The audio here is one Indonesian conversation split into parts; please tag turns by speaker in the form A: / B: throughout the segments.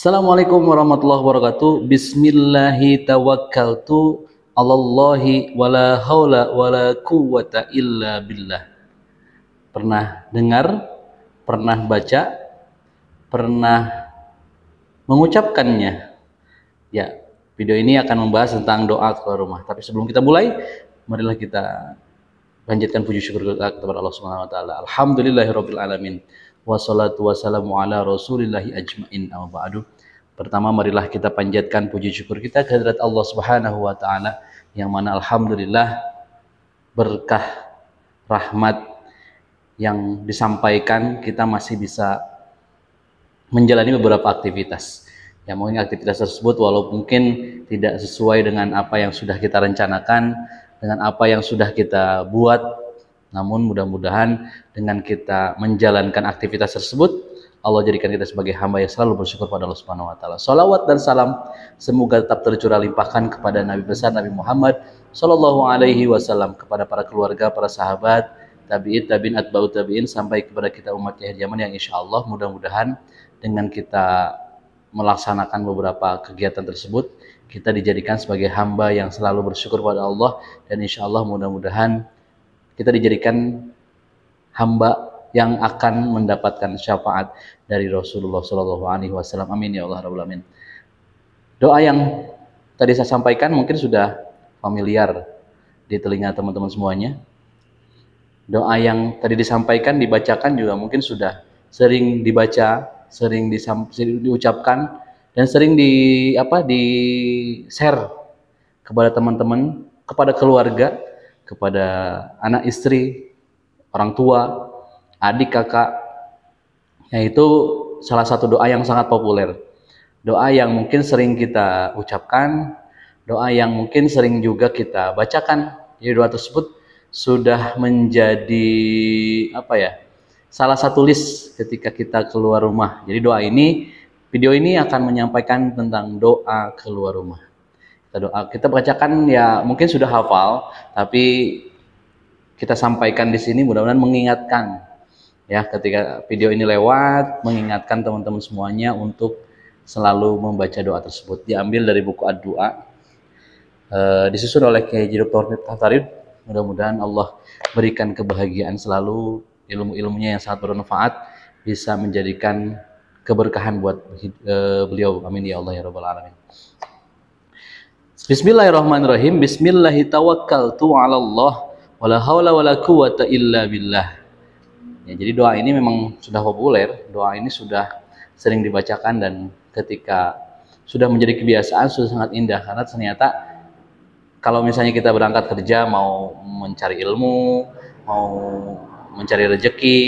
A: Assalamualaikum warahmatullahi wabarakatuh. Bismillahi tawakkaltu 'alallahi wala haula wala quwwata illa billah. Pernah dengar, pernah baca, pernah mengucapkannya? Ya, video ini akan membahas tentang doa keluar rumah. Tapi sebelum kita mulai, marilah kita panjatkan puji syukur kita kepada Allah Subhanahu wa taala. Alhamdulillahirabbil alamin. Wassalatu wassalamu ala rasulillahi ajmain. Amma ba'du. Pertama, marilah kita panjatkan puji syukur kita kehadirat Allah Subhanahu wa taala, yang mana alhamdulillah berkah rahmat yang disampaikan kita masih bisa menjalani beberapa aktivitas. Ya, mungkin aktivitas tersebut walaupun mungkin tidak sesuai dengan apa yang sudah kita rencanakan, dengan apa yang sudah kita buat, namun mudah-mudahan dengan kita menjalankan aktivitas tersebut, Allah jadikan kita sebagai hamba yang selalu bersyukur pada Allah Subhanahu wa taala. Shalawat dan salam semoga tetap tercurah limpahkan kepada Nabi besar Nabi Muhammad sallallahu alaihi wasallam, kepada para keluarga, para sahabat, tabi'in, tabi'in, atba'ut tabi'in, sampai kepada kita umat akhir zaman yang insyaallah mudah-mudahan dengan kita melaksanakan beberapa kegiatan tersebut, kita dijadikan sebagai hamba yang selalu bersyukur pada Allah, dan insyaallah mudah-mudahan kita dijadikan hamba yang akan mendapatkan syafaat dari Rasulullah Shallallahu Alaihi Wasallam. Amin ya Allah Rabbul Alamin. Doa yang tadi saya sampaikan mungkin sudah familiar di telinga teman-teman semuanya. Doa yang tadi disampaikan, dibacakan juga mungkin sudah sering dibaca, sering diucapkan, dan sering di share kepada teman-teman, kepada keluarga, kepada anak istri, orang tua, adik, kakak. Yaitu salah satu doa yang sangat populer, doa yang mungkin sering kita ucapkan, doa yang mungkin sering juga kita bacakan. Jadi doa tersebut sudah menjadi salah satu list ketika kita keluar rumah. Jadi video ini akan menyampaikan tentang doa keluar rumah. Kita bacakan, ya mungkin sudah hafal, tapi kita sampaikan di sini mudah-mudahan mengingatkan, ya ketika video ini lewat, mengingatkan teman-teman semuanya untuk selalu membaca doa tersebut. Diambil dari buku Ad-Du'a, disusun oleh Kiai Dr. Miftah Farid. Mudah-mudahan Allah berikan kebahagiaan selalu, ilmu-ilmunya yang sangat bermanfaat bisa menjadikan keberkahan buat beliau. Amin ya Allah ya Rabbal Alamin. Bismillahirrahmanirrahim. Bismillahi tawakkaltu 'alallah wala haula wala quwwata illa billah. Ya, jadi doa ini memang sudah populer, doa ini sudah sering dibacakan, dan ketika sudah menjadi kebiasaan sudah sangat indah, karena ternyata kalau misalnya kita berangkat kerja, mau mencari ilmu, mau mencari rezeki,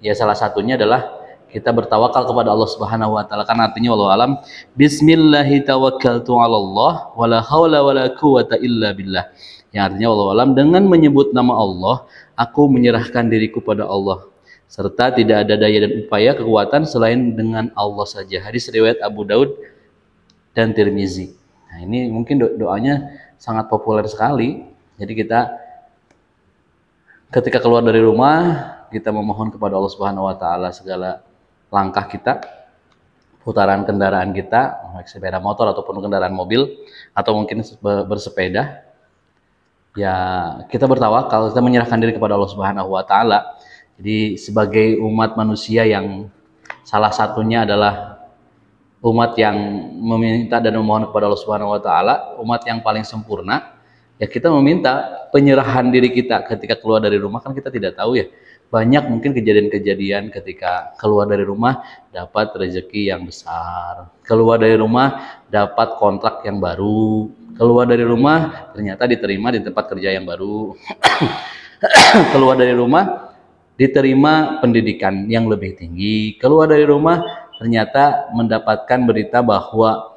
A: ya salah satunya adalah kita bertawakal kepada Allah Subhanahu wa taala. Karena artinya wallahu alam, bismillahi tawakkaltu 'alallah wala haula wala quwwata illa billah. Yang artinya wallahu alam, dengan menyebut nama Allah, aku menyerahkan diriku pada Allah, serta tidak ada daya dan upaya kekuatan selain dengan Allah saja. Hadis riwayat Abu Daud dan Tirmizi. Nah, ini mungkin doanya sangat populer sekali. Jadi kita ketika keluar dari rumah, kita memohon kepada Allah Subhanahu wa taala segala langkah kita, putaran kendaraan kita, baik sepeda motor ataupun kendaraan mobil, atau mungkin bersepeda, ya kita bertawakal, kita menyerahkan diri kepada Allah Subhanahu wa taala. Jadi sebagai umat manusia yang salah satunya adalah umat yang meminta dan memohon kepada Allah Subhanahu wa taala, umat yang paling sempurna, ya kita meminta penyerahan diri kita ketika keluar dari rumah. Kan kita tidak tahu ya, banyak mungkin kejadian-kejadian ketika keluar dari rumah dapat rezeki yang besar, keluar dari rumah dapat kontrak yang baru, keluar dari rumah ternyata diterima di tempat kerja yang baru, keluar dari rumah diterima pendidikan yang lebih tinggi, keluar dari rumah ternyata mendapatkan berita bahwa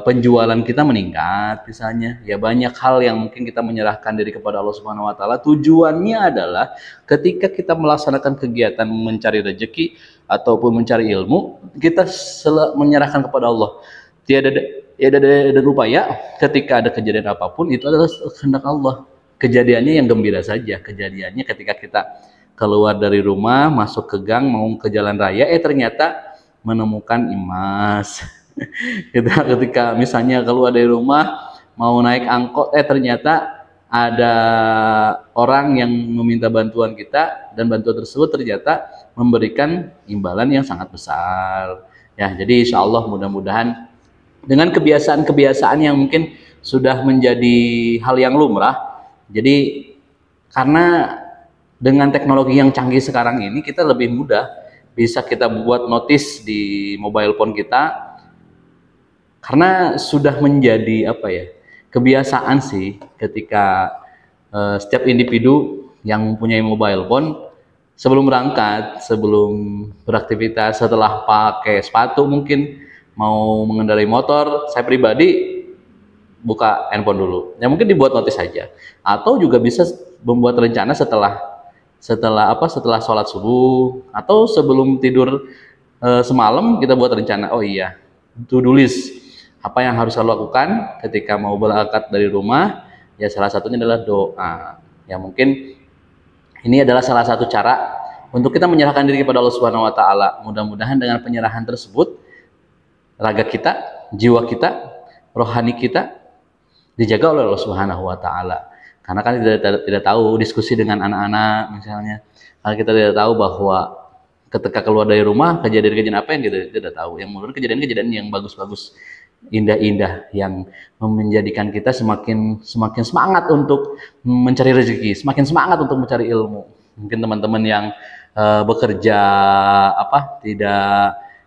A: penjualan kita meningkat misalnya. Ya banyak hal yang mungkin kita menyerahkan diri kepada Allah Subhanahu wa taala. Tujuannya adalah ketika kita melaksanakan kegiatan mencari rezeki ataupun mencari ilmu, kita menyerahkan kepada Allah. Tiada dan upaya, ketika ada kejadian apapun itu adalah kehendak Allah. Kejadiannya yang gembira saja. Kejadiannya ketika kita keluar dari rumah, masuk ke gang, mau ke jalan raya, ternyata menemukan emas. Ketika misalnya keluar dari rumah mau naik angkot, ternyata ada orang yang meminta bantuan kita dan bantuan tersebut ternyata memberikan imbalan yang sangat besar. Ya, jadi insya Allah mudah-mudahan dengan kebiasaan-kebiasaan yang mungkin sudah menjadi hal yang lumrah. Jadi karena dengan teknologi yang canggih sekarang ini kita lebih mudah bisa kita buat notis di mobile phone kita, karena sudah menjadi apa ya, kebiasaan sih ketika setiap individu yang mempunyai mobile phone sebelum berangkat, sebelum beraktivitas, setelah pakai sepatu mungkin mau mengendarai motor, saya pribadi buka handphone dulu. Ya mungkin dibuat notis saja, atau juga bisa membuat rencana setelah sholat subuh atau sebelum tidur semalam kita buat rencana. Oh iya, to-do list apa yang harus saya lakukan ketika mau berangkat dari rumah. Ya salah satunya adalah doa. Ya mungkin ini adalah salah satu cara untuk kita menyerahkan diri kepada Allah Subhanahu wa taala. Mudah-mudahan dengan penyerahan tersebut raga kita, jiwa kita, rohani kita dijaga oleh Allah Subhanahu wa taala. Karena kan tidak tahu diskusi dengan anak-anak misalnya. Karena kita tidak tahu bahwa ketika keluar dari rumah kejadian-kejadian apa yang kita tidak tahu. Yang menurut kejadian-kejadian yang bagus-bagus, indah-indah, yang menjadikan kita semakin semangat untuk mencari rezeki, semakin semangat untuk mencari ilmu. Mungkin teman-teman yang bekerja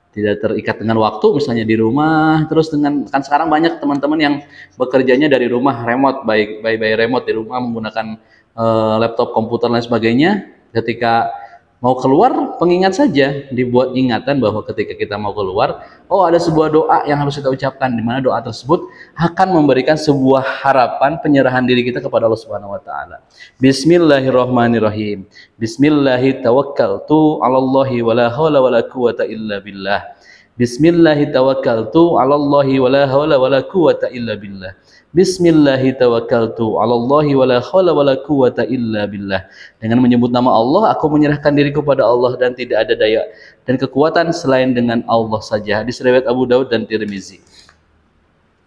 A: tidak terikat dengan waktu, misalnya di rumah, terus kan sekarang banyak teman-teman yang bekerjanya dari rumah, remote, baik remote di rumah menggunakan laptop, komputer, dan lain sebagainya. Ketika mau keluar, pengingat saja, dibuat ingatan bahwa ketika kita mau keluar, oh ada sebuah doa yang harus kita ucapkan, di mana doa tersebut akan memberikan sebuah harapan penyerahan diri kita kepada Allah Subhanahu wa taala. Bismillahirrahmanirrahim. Bismillahirrahmanirrahim. 'alallahi wala haula wala quwata illa billah. Bismillahirrahmanirrahim. 'alallahi wala haula wala quwata illa billah. Bismillahirrahmanirrahim. 'alallahi wala haula wala quwata illa billah. Dengan menyebut nama Allah, aku menyerahkan diri kepada Allah dan tidak ada daya dan kekuatan selain dengan Allah saja. Hadis riwayat Abu Daud dan Tirmizi.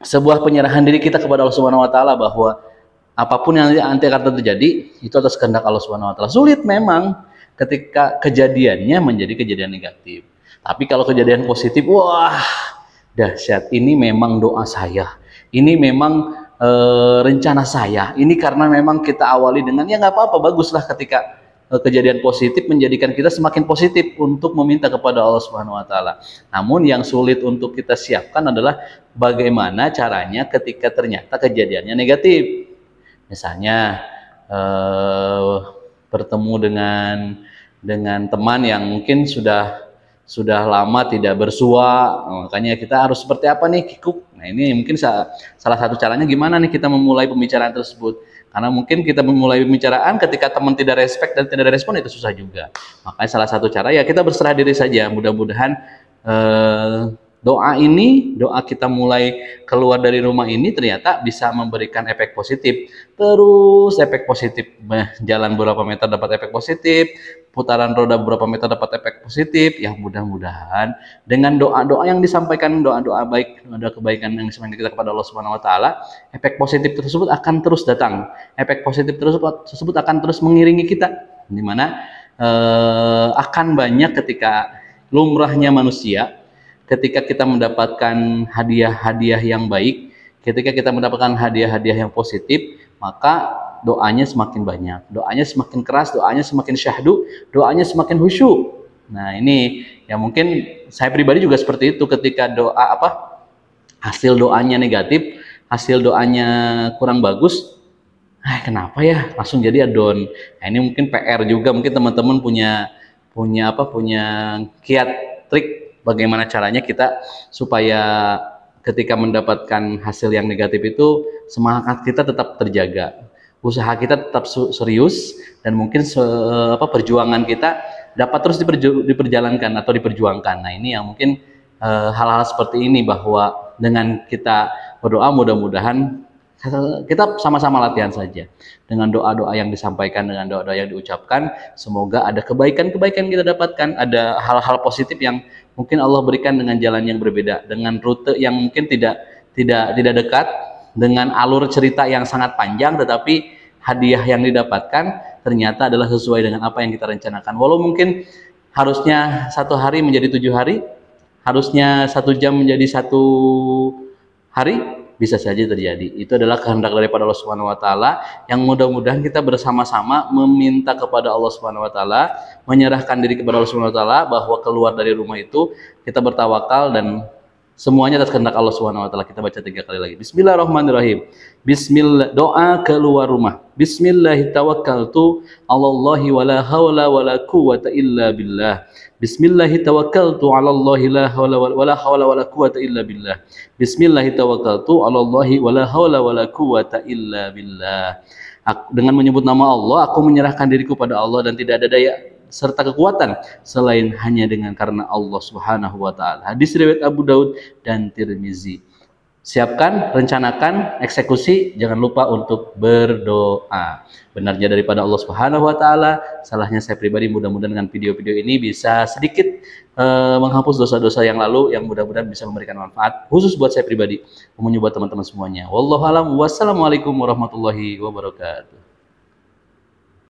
A: Sebuah penyerahan diri kita kepada Allah Subhanahu wa taala bahwa apapun yang nanti akan terjadi itu atas kehendak Allah Subhanahu wa taala. Sulit memang ketika kejadiannya menjadi kejadian negatif. Tapi kalau kejadian positif, wah, dahsyat. Ini memang doa saya. Ini memang rencana saya. Ini karena memang kita awali dengan ya nggak apa-apa, baguslah ketika kejadian positif menjadikan kita semakin positif untuk meminta kepada Allah Subhanahu wa taala. Namun yang sulit untuk kita siapkan adalah bagaimana caranya ketika ternyata kejadiannya negatif. Misalnya bertemu dengan teman yang mungkin sudah lama tidak bersua, makanya kita harus seperti apa nih, kikuk. Nah ini mungkin salah satu caranya gimana nih kita memulai pembicaraan tersebut. Karena mungkin kita memulai pembicaraan ketika teman tidak respect dan tidak respon, itu susah juga. Makanya salah satu cara ya kita berserah diri saja. Mudah-mudahan doa kita mulai keluar dari rumah ini ternyata bisa memberikan efek positif. Terus efek positif, jalan beberapa meter dapat efek positif, putaran roda beberapa meter dapat efek positif. Ya mudah-mudahan dengan doa-doa yang disampaikan, doa-doa baik, doa kebaikan yang disampaikan kita kepada Allah Subhanahu wa taala, efek positif tersebut akan terus datang. Efek positif tersebut akan terus mengiringi kita, di mana akan banyak ketika lumrahnya manusia. Ketika kita mendapatkan hadiah-hadiah yang baik, ketika kita mendapatkan hadiah-hadiah yang positif, maka doanya semakin banyak, doanya semakin keras, doanya semakin syahdu, doanya semakin khusyuk. Nah ini ya mungkin saya pribadi juga seperti itu. Ketika hasil doanya negatif, hasil doanya kurang bagus, kenapa ya langsung jadi adon. Nah ini mungkin PR juga, mungkin teman-teman punya kiat, trik bagaimana caranya kita supaya ketika mendapatkan hasil yang negatif itu semangat kita tetap terjaga, usaha kita tetap serius, dan mungkin perjuangan kita dapat terus diperjalankan atau diperjuangkan. Nah ini yang mungkin hal-hal seperti ini, bahwa dengan kita berdoa mudah-mudahan Kita sama-sama latihan saja dengan doa-doa yang disampaikan, dengan doa-doa yang diucapkan. Semoga ada kebaikan-kebaikan kita dapatkan, ada hal-hal positif yang mungkin Allah berikan dengan jalan yang berbeda, dengan rute yang mungkin tidak dekat, dengan alur cerita yang sangat panjang, tetapi hadiah yang didapatkan ternyata adalah sesuai dengan apa yang kita rencanakan. Walau mungkin harusnya 1 hari menjadi 7 hari, harusnya 1 jam menjadi 1 hari, bisa saja terjadi. Itu adalah kehendak daripada Allah Subhanahu wa taala, yang mudah-mudahan kita bersama-sama meminta kepada Allah Subhanahu wa taala, menyerahkan diri kepada Allah Subhanahu wa taala, bahwa keluar dari rumah itu kita bertawakal dan semuanya atas kehendak Allah Subhanahu wa taala. Kita baca 3 kali lagi. Bismillahirrahmanirrahim. Bismillah, doa keluar rumah. Bismillahirrahmanirrahim. Allahi wala haula wala quwata illa billah. Bismillahirrahmanirrahim. Allahi la haula wala quwata illa billah. Bismillahirrahmanirrahim. Wala haula wala quwata illa billah. Dengan menyebut nama Allah, aku menyerahkan diriku pada Allah dan tidak ada daya serta kekuatan selain hanya dengan karena Allah Subhanahu wa taala. Hadis riwayat Abu Daud dan Tirmizi. Siapkan, rencanakan, eksekusi, jangan lupa untuk berdoa. Benarnya daripada Allah Subhanahu wa taala, salahnya saya pribadi. Mudah-mudahan dengan video-video ini bisa sedikit menghapus dosa-dosa yang lalu, yang mudah-mudahan bisa memberikan manfaat khusus buat saya pribadi, umumnya buat teman-teman semuanya. Wallahu a'lam. Wassalamualaikum warahmatullahi wabarakatuh.